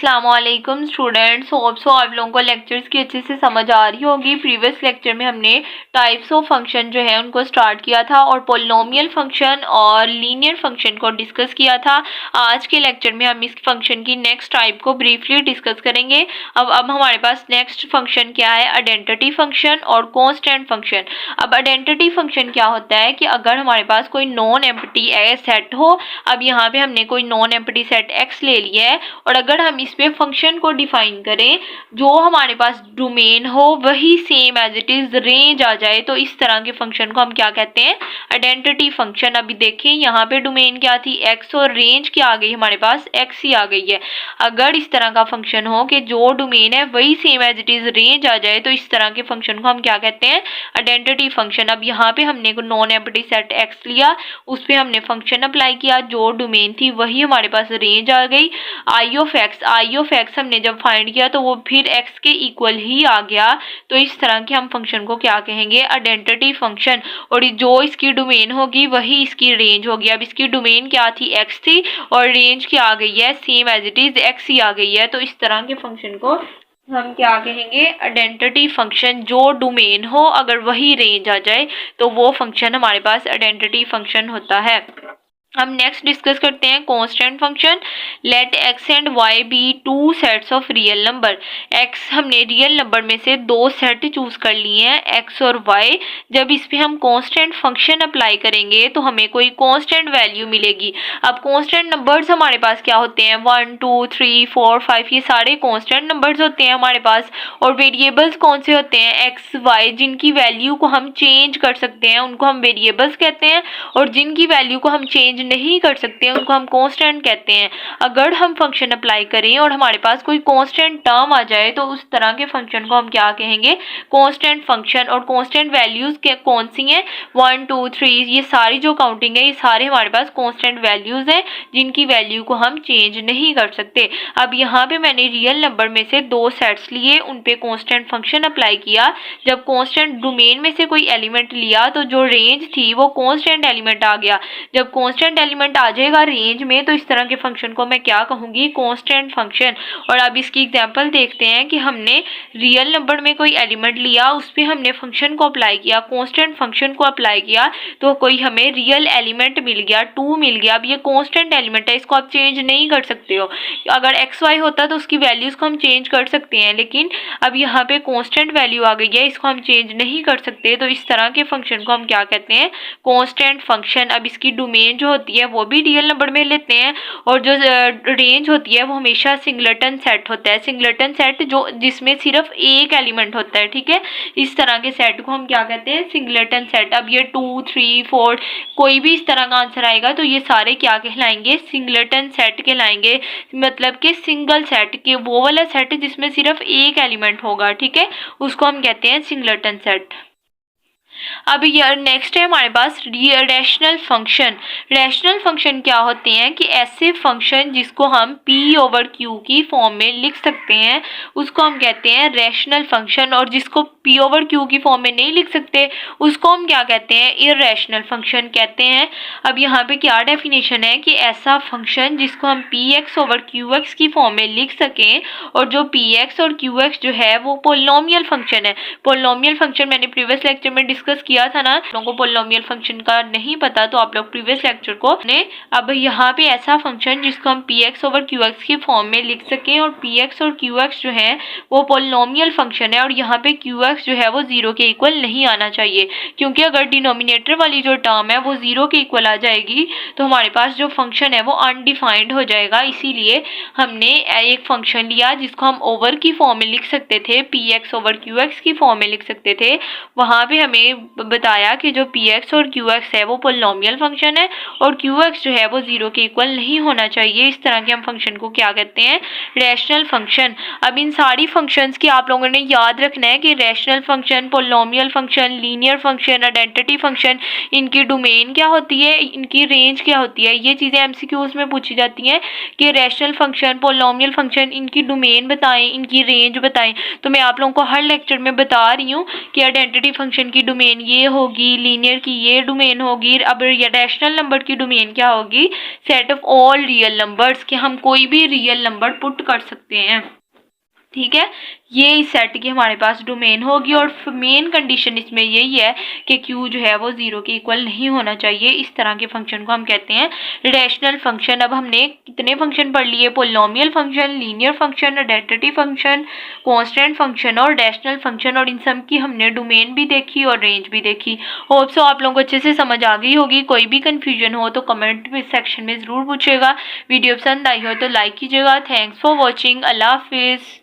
अस्सलाम वालेकुम students, hope so आप लोगों को लेक्चर्स की अच्छे से समझ आ रही होगी। प्रीवियस लेक्चर में हमने टाइप्स ऑफ फंक्शन जो है उनको स्टार्ट किया था और पोलिनोमियल फंक्शन और लीनियर फंक्शन को डिस्कस किया था। आज के लेक्चर में हम इस फंक्शन की नेक्स्ट टाइप को ब्रीफली डिस्कस करेंगे। अब हमारे पास नेक्स्ट फंक्शन क्या है, आइडेंटिटी फंक्शन और कांस्टेंट फंक्शन। अब आइडेंटिटी फंक्शन क्या होता है कि अगर हमारे पास कोई नॉन एम्प्टी सेट हो, अब यहाँ पे हमने कोई नॉन एम्प्टी सेट एक्स ले लिया है और अगर हम इस पे फंक्शन को डिफाइन करें, जो हमारे पास डोमेन हो वही same as it is range आ जाए, तो इस तरह के फंक्शन को हम क्या कहते हैं, आइडेंटिटी फंक्शन। अभी देखें यहाँ पे डोमेन क्या थी, एक्स, और रेंज क्या आ गई हमारे पास, एक्स ही आ गई है। अगर इस तरह का फंक्शन हो कि जो डोमेन है वही same as it is range आ जाए, तो इस तरह के फंक्शन को हम क्या कहते हैं, आइडेंटिटी फंक्शन। अब यहाँ पे हमने नॉन एम्प्टी सेट एक्स लिया, उस पर हमने फंक्शन अप्लाई किया, जो डोमेन थी वही हमारे पास रेंज आ गई। आई ऑफ एक्स हमने जब फाइंड किया तो वो फिर एक्स के इक्वल ही आ गया, तो इस तरह के हम फंक्शन को क्या कहेंगे, आइडेंटिटी फंक्शन। और जो इसकी डोमेन होगी वही इसकी रेंज होगी। अब इसकी डोमेन क्या थी, एक्स थी, और रेंज क्या आ गई है, same as it is X ही आ गई है, तो इस तरह के फंक्शन को हम क्या कहेंगे, आइडेंटिटी फंक्शन। जो डोमेन हो अगर वही रेंज आ जाए तो वो फंक्शन हमारे पास आइडेंटिटी फंक्शन होता है। हम नेक्स्ट डिस्कस करते हैं constant function. Let X and Y be two sets of real number. X हमने रियल नंबर में से दो सेट चूज कर लिए हैं, एक्स और वाई। जब इस पे हम कांस्टेंट फंक्शन अप्लाई करेंगे तो हमें कोई कांस्टेंट वैल्यू मिलेगी। अब कांस्टेंट नंबर्स हमारे पास क्या होते हैं, 1 2 3 4 5, ये सारे कांस्टेंट नंबर्स होते हैं हमारे पास। और वेरिएबल्स कौन से होते हैं, एक्स वाई, जिनकी वैल्यू को हम चेंज कर सकते हैं उनको हम वेरिएबल्स कहते हैं, और जिनकी वैल्यू को हम चेंज नहीं कर सकते हैं उनको हम कांस्टेंट कहते हैं। अगर हम फंक्शन अप्लाई करें और हमारे पास कोई कांस्टेंट टर्म आ जाए तो उस तरह के फंक्शन को हम क्या कहेंगे, कांस्टेंट फंक्शन। और कांस्टेंट वैल्यूज कौन सी हैं, 1 2 3, ये सारी जो काउंटिंग है ये सारे हमारे पास कांस्टेंट वैल्यूज हैं जिनकी वैल्यू को हम चेंज नहीं कर सकते। अब यहाँ पे मैंने रियल नंबर में से दो सेट्स लिए, उन पे कांस्टेंट फंक्शन अप्लाई किया। जब कांस्टेंट डोमेन में से कोई एलिमेंट लिया तो जो रेंज थी वो कांस्टेंट एलिमेंट आ गया। जब कांस्टेंट एलिमेंट आ जाएगा रेंज में तो इस तरह के फंक्शन को मैं क्या कहूंगी, कांस्टेंट फंक्शन। और अब इसकी एग्जांपल देखते हैं कि हमने रियल नंबर में कोई एलिमेंट लिया, उस पर हमने फंक्शन को अप्लाई किया, कांस्टेंट फंक्शन को अप्लाई किया, तो कोई हमें रियल एलिमेंट मिल गया, 2 मिल गया। अब ये कांस्टेंट एलिमेंट है, इसको आप चेंज नहीं कर सकते हो। अगर एक्स वाई होता तो उसकी वैल्यूज को हम चेंज कर सकते हैं, लेकिन अब यहाँ पे कांस्टेंट वैल्यू आ गई है, इसको हम चेंज नहीं कर सकते, तो इस तरह के फंक्शन को हम क्या कहते हैं, कांस्टेंट फंक्शन। अब इसकी डोमेन जो होती है वो भी रियल नंबर में लेते हैं, और जो रेंज होती है वो हमेशा सिंगलेटन सेट होता है। सिंगलेटन सेट जो जिसमें सिर्फ एक एलिमेंट होता है, ठीक है, इस तरह के सेट को हम क्या कहते हैं, सिंगलेटन सेट। अब ये 2 3 4 कोई भी इस तरह का आंसर आएगा तो ये सारे क्या कहलाएंगे, सिंगलेटन सेट कहलाएंगे। मतलब कि सिंगल सेट के वो वाला सेट जिसमें सिर्फ एक एलिमेंट होगा, ठीक है, उसको हम कहते हैं सिंगलेटन सेट। अब ये नेक्स्ट है हमारे पास रैशनल फंक्शन। रैशनल फंक्शन क्या होते हैं कि ऐसे फंक्शन जिसको हम p ओवर q की फॉर्म में लिख सकते हैं उसको हम कहते हैं रैशनल फंक्शन, और जिसको p ओवर q की फॉर्म में नहीं लिख सकते उसको हम क्या कहते हैं, इररेशनल फंक्शन कहते हैं। अब यहाँ पे क्या डेफिनेशन है कि ऐसा फंक्शन जिसको हम px ओवर qx की फॉर्म में लिख सकें, और जो px और qx जो है वो पोलिनोमियल फंक्शन है। पोलिनोमियल फंक्शन मैंने प्रीवियस लेक्चर में डिस्कस किया था ना, लोगों को पोलिनोमियल फंक्शन का नहीं पता तो आप लोग प्रीवियस लेक्चर को ने। अब यहाँ पे ऐसा फंक्शन जिसको हम px ओवर qx की फॉर्म में लिख सकें, और px और qx जो है वो पोलिनोमियल फंक्शन है, और यहाँ पे qx जो है वो 0 के इक्वल नहीं आना चाहिए, क्योंकि अगर डिनोमिनेटर वाली जो टर्म है वो 0 के इक्वल आ जाएगी तो हमारे पास जो फंक्शन है वो अनडिफाइंड हो जाएगा। इसीलिए हमने एक फंक्शन लिया जिसको हम ओवर की फॉर्म में लिख सकते थे, px ओवर qx की फॉर्म में लिख सकते थे। वहाँ पे हमें बताया कि जो px और qx है वो पोलिनोमियल फंक्शन है, और qx जो है वो 0 के इक्वल नहीं होना चाहिए। इस तरह के हम फंक्शन को क्या कहते हैं, रैशनल फंक्शन। अब इन सारी फंक्शंस की आप लोगों ने याद रखना है कि rational function, polynomial function, linear function, identity function, इनकी डोमेन क्या होती है, इनकी रेंज क्या होती है। ये चीज़ें एमसीक्यूज में पूछी जाती हैं कि रैशनल फंक्शन, पोलिनोमियल फंक्शन, इनकी डोमेन बताएं, इनकी रेंज बताएं। तो मैं आप लोगों को हर लेक्चर में बता रही हूँ कि आइडेंटिटी फंक्शन की डोमेन डोमेन ये होगी, लीनियर की ये डोमेन होगी। अब ये रैशनल नंबर की डोमेन क्या होगी, set of all real numbers, कि हम कोई भी रियल नंबर पुट कर सकते हैं। ठीक है, ये इस सेट की हमारे पास डोमेन होगी और मेन कंडीशन इसमें यही है कि क्यू जो है वो 0 के इक्वल नहीं होना चाहिए। इस तरह के फंक्शन को हम कहते हैं रैशनल फंक्शन। अब हमने कितने फंक्शन पढ़ लिए, polynomial function, linear function, identity function, constant function और रैशनल फंक्शन, और इन सब की हमने डोमेन भी देखी और रेंज भी देखी। होप सो आप लोगों को अच्छे से समझ आ गई होगी। कोई भी कंफ्यूजन हो तो कमेंट सेक्शन में ज़रूर पूछेगा। वीडियो पसंद आई हो तो लाइक कीजिएगा। Thanks for watching. अल्लाह हाफिज़।